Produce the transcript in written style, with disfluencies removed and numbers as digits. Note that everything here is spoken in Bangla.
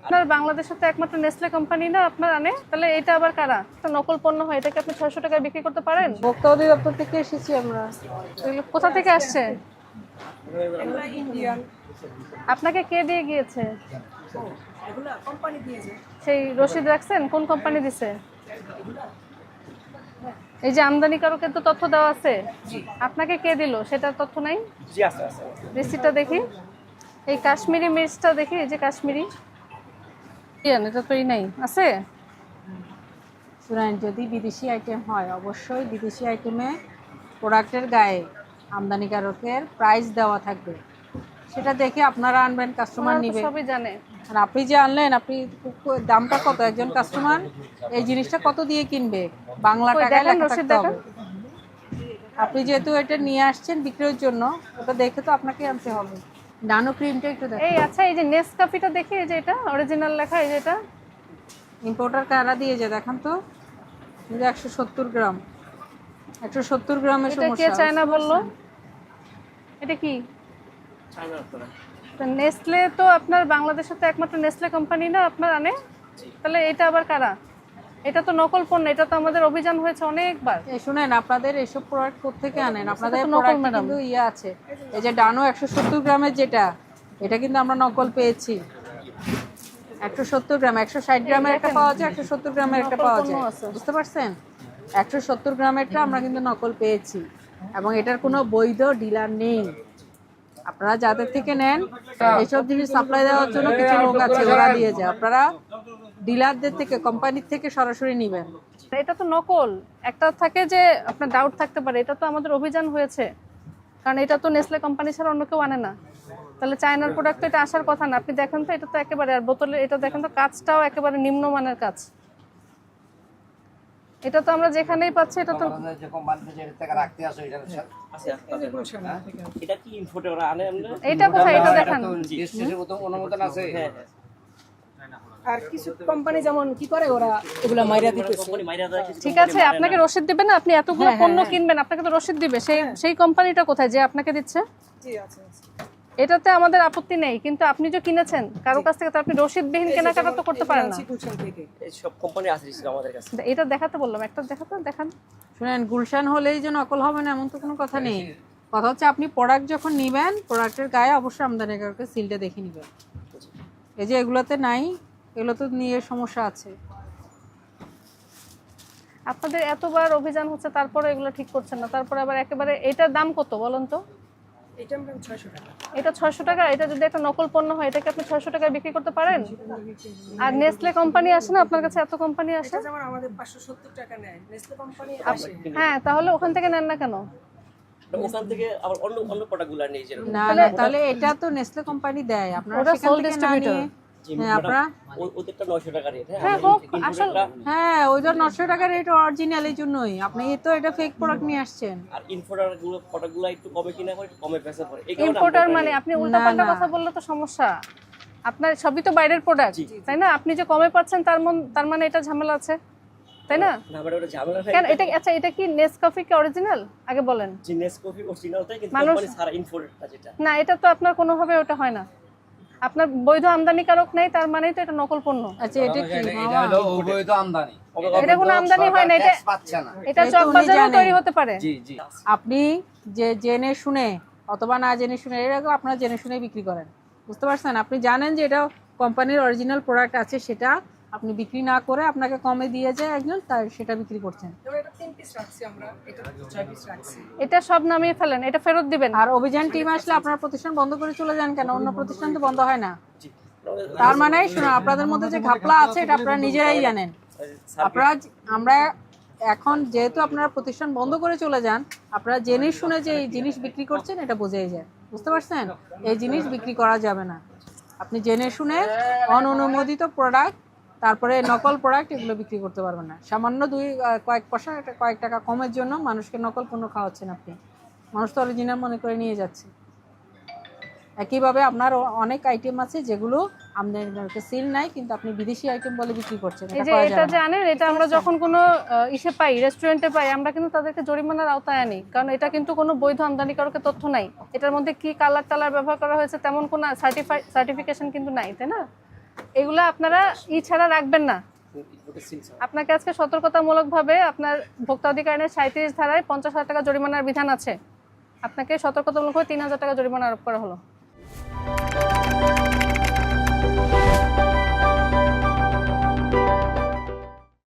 আপনার বাংলাদেশে তো একমাত্র নেসলে কোম্পানি না আপনার আনে, তাহলে এটা আবার কারা? একটা নকল পণ্য হয়, এটাকে আপনি 600 টাকায় বিক্রি করতে পারেন? ভোক্তা অধিদপ্তর থেকে এসেছি আমরা। এগুলো কোথা থেকে আসছে? ইন্ডিয়ান। আপনাকে কে দিয়ে গিয়েছে? এগুলা কোম্পানি দিয়েছে। সেই রসিদ রাখছেন? কোন কোম্পানি দিছে? এই যে আমদানিকারকের তো তথ্য দেওয়া আছে, আপনাকে কে দিল সেটার তথ্য নাই? জি আছে আছে। রিসিটটা দেখি। এই কাশ্মীরি মির্চটা দেখি, এই যে কাশ্মীরি এটা তো নাই আছে। শুনেন, যদি বিদেশি আইটেম হয় অবশ্যই বিদেশি আইটেমে প্রোডাক্টের গায়ে আমদানিকারকের প্রাইস দেওয়া থাকবে, সেটা দেখে আপনারা আনবেন, কাস্টমার ওনারা তো নিবে। সবই জানে। আর আপনি যে আনলেন, আপনি দামটা কত, একজন কাস্টমার এই জিনিসটা কত দিয়ে কিনবে বাংলা কই টাকায় দেখেন, লেখা রসিদ থাকতে দেখেন। হবে। আপনি যেহেতু এটা নিয়ে আসছেন বিক্রির জন্য, ওটা দেখে তো আপনাকে আনতে হবে। নানো ক্রিমটা একটু দেখেন। এই আচ্ছা, এই যে নেসকাফিটা দেখি, এই যে এটা অরিজিনাল লেখা, এই যে এটা ইম্পোর্টার কারা দিয়েছে দেখান তো। 170 গ্রাম, 170 গ্রামের এটা কে সমস্যা। চায়না বললো? এটা কি? নেসলে তো আপনার বাংলাদেশে তো একমাত্র নেসলে কোম্পানি না আপনার আনে, তাহলে এটা আবার কারা? এটা তো নকল পণ্য, এটা তো আমাদের অভিযান হয়েছে অনেকবার। এই শুনেন, আপনাদের এসব প্রোডাক্ট কোত্থেকে আনেন? আপনাদের তো নকল প্রোডাক্ট ম্যাডাম। কিন্তু ইয়ে আছে, এই যে ডানো 170 গ্রামের যেটা, এটা কিন্তু আমরা নকল পেয়েছি। 170 গ্রাম, 160 গ্রামের একটা পাওয়া যায়, 170 গ্রামের একটা নকল পাওয়া পণ্য যায়, আছে। বুঝতে পারছেন? 170 গ্রামেরটা আমরা কিন্তু নকল পেয়েছি, এবং এটার কোনো বৈধ ডিলার নেই। আপনারা যাদের থেকে নেন এইসব জিনিস সাপ্লাই দেওয়ার জন্য কিছু লোক আছে, ওরা দিয়ে যায়। আপনারা ডিলারদের থেকে, কোম্পানির থেকে সরাসরি নেবেন। এটা তো নকল। একটা থাকে যে আপনার ডাউট থাকতে পারে, এটা তো আমাদের অভিযান হয়েছে, কারণ এটা তো নেসলে কোম্পানি ছাড়া অন্য কেউ আনে না। তাহলে চায়নার প্রোডাক্ট তো এটা আসার কথা না। আপনি দেখেন তো, এটা তো একেবারে, আর বোতলে এটা দেখেন তো, কাজটাও একেবারে নিম্নমানের কাজ। এটা তো আমরা যেখানেই পাচ্ছি, এটা তো যে কোম্পানিতে যে টাকা রাখতে আসো এটা আছে এটা কি ইনফোটে ওরা আনে আমরা? এটা কোথায়? এটা দেখেন। রেজিস্ট্রেশন মতো অনুমোদন আছে। হ্যাঁ হ্যাঁ। আর কিছু কোম্পানি যেমন কি করে, ওরা এগুলা মাইরা দিতেছে। কোম্পানি মাইরা দেয় কিছু। ঠিক আছে, আপনাকে রসিদ দিবে না? আপনি এতগুলো পণ্য কিনবেন, আপনাকে তো রসিদ দিবে। সেই কোম্পানিটা কোথায় যে আপনাকে দিচ্ছে? জি আছে আছে। এটাতে আমাদের আপত্তি নেই, কিন্তু আপনি যে কিনেছেন কারো কাছ থেকে, তো আপনি রসিদবিহীন কেনাকাটা তো করতে পারেন না। গুলশান থেকে এই সব কোম্পানি আছে আমাদের কাছে। এটা দেখাতে বললাম, একটা দেখাতে দেখান। শুনেন, গুলশান হলেই যে নকল হবে না এমন তো কোনো কথা নেই। কথা হচ্ছে আপনি প্রোডাক্ট যখন নেবেন, প্রোডাক্টের গায়ে অবশ্যই আমদানিকারকের সিলটা দেখে নেবেন। এই যে এগুলোতে নাই, এগুলো তো নিয়ে সমস্যা আছে। আপনাদের এতবার অভিযান হচ্ছে, তারপরে এগুলো ঠিক করছেন না, তারপরে আবার একেবারে। এটার দাম কত বলেন তো? এটা আমরা 600 টাকা। এটা 600 টাকা। এটা যদি একটা নকল পণ্য হয়, এটাকে আপনি 600 টাকায় বিক্রি করতে পারেন? আর নেসলে কোম্পানি আসে না আপনার কাছে? এত কোম্পানি আসে। এটা যেমন আমাদের 570 টাকা নেয়, নেসলে কোম্পানি আসে। হ্যাঁ, তাহলে ওখান থেকে নেন না কেন? ওখান থেকে আবার অন্য অন্য প্রোডাক্টগুলো নেই যেরকম। না না, তাহলে এটা তো নেসলে কোম্পানি দেয়, আপনারা ওটা সেখান sole থেকে না distributor। নিয়ে। জি হ্যাঁ, আপনারা ওদেরটা 900 টাকা রেট। হ্যাঁ, হোক, আসল। হ্যাঁ, ওইটা 900 টাকা রেট অরিজিনাল, এই জন্যই আপনি তো এটা ফেক প্রোডাক্ট নিয়ে আসছেন। আর ইনফোটার গুলো প্রোডাক্টগুলো একটু কমে কিনা করে কমে বেচা করে। এই কারণে ইম্পোর্টার মানে আপনি উল্টাপাল্টা না। কথা বললে তো সমস্যা। আপনার সবই তো বাইরের প্রোডাক্ট, তাই না? আপনি যে কমে পাচ্ছেন, তার মানে এটা ঝামেলা আছে, তাই না? না মানে ওটা ঝামেলা নাই। কেন এটা? আচ্ছা, এটা কি নেসকাফি কি অরিজিনাল আগে বলেন? জিনেস কফি অরিজিনালটাই, কিন্তু মানুষ- কোম্পানি সারা ইনফোটা যেটা। না, এটা তো আপনার কোনোভাবে ওটা হয় না। আপনার বৈধ আমদানিকারক নেই, তার মানেই তো এটা নকল পণ্য। আচ্ছা, এটা কি এটা হলো অবৈধ আমদানি। এটা কোনো আমদানি হয় না, এটা ট্যাক্স পাচ্ছে না। এটা এই তো উনি চকবাজারেও জানেন। তৈরি হতে পারে। জি জি। আপনি যে জেনে শুনে অথবা না জেনে শুনে, এরকম আপনারা জেনে শুনে বিক্রি করেন, বুঝতে পারছেন? আপনি জানেন যে এটা কোম্পানির অরিজিনাল প্রোডাক্ট আছে, সেটা আপনি বিক্রি না করে আপনাকে কমে দিয়ে যায় একজন, তার সেটা বিক্রি করছেন। যেমন এটা 3 পিস রাখছি আমরা, এটা 6 পিস রাখছি। এটা সব নামিয়ে ফেলেন, এটা ফেরত দিবেন। আর অভিযান টিম আসলে আপনার প্রতিষ্ঠান বন্ধ করে চলে যান কেন? অন্য প্রতিষ্ঠান তো বন্ধ হয় না। জি। তার মানে শুনুন, আপনাদের মধ্যে যে ঘাপলা আছে এটা আপনারা নিজেরাই জানেন। আপনারা আমরা এখন যেহেতু আপনারা প্রতিষ্ঠান বন্ধ করে চলে যান, আপনারা জেনে শুনে যে এই জিনিস বিক্রি করছেন এটা বোঝাই যায়, বুঝতে পারছেন? এই জিনিস বিক্রি করা যাবে না। আপনি জেনে শুনে অননুমোদিত প্রোডাক্ট, তারপরে নকল প্রোডাক্ট, এগুলো বিক্রি করতে পারবেন না। সামান্য কয়েক পয়সা, কয়েক টাকা কমের জন্য মানুষকে নকল পণ্য খাওয়াচ্ছেন আপনি। মানুষ তো অরিজিনাল মনে করে নিয়ে যাচ্ছে। একইভাবে আপনার অনেক আইটেম আছে যেগুলো আমদানিকারকের সিল নাই, কিন্তু আপনি বিদেশি আইটেম বলে বিক্রি করছেন। এই যে এটা যে আনেন, এটা আমরা যখন কোনো ইসে পাই, রেস্টুরেন্টে পাই, আমরা কিন্তু তাদেরকে জরিমানার আওতায় আনি, কারণ এটা কিন্তু কোনো বৈধ আমদানিকারকের তথ্য নাই। এটার মধ্যে কি কালার টালার ব্যবহার করা হয়েছে তেমন কোনো সার্টিফিকেশন কিন্তু নাই, তাই না? এগুলো আপনারা ছাড়া রাখবেন না। ইম্পোর্টেড সিল ছাড়া। আপনাকে আজকে সতর্কতামূলকভাবে আপনার ভোক্তা অধিকার আইনের 37 ধারায় 50,000 টাকা জরিমানার বিধান আছে, আপনাকে সতর্কতামূলকভাবে 3,000 টাকা জরিমানা আরোপ করা হলো।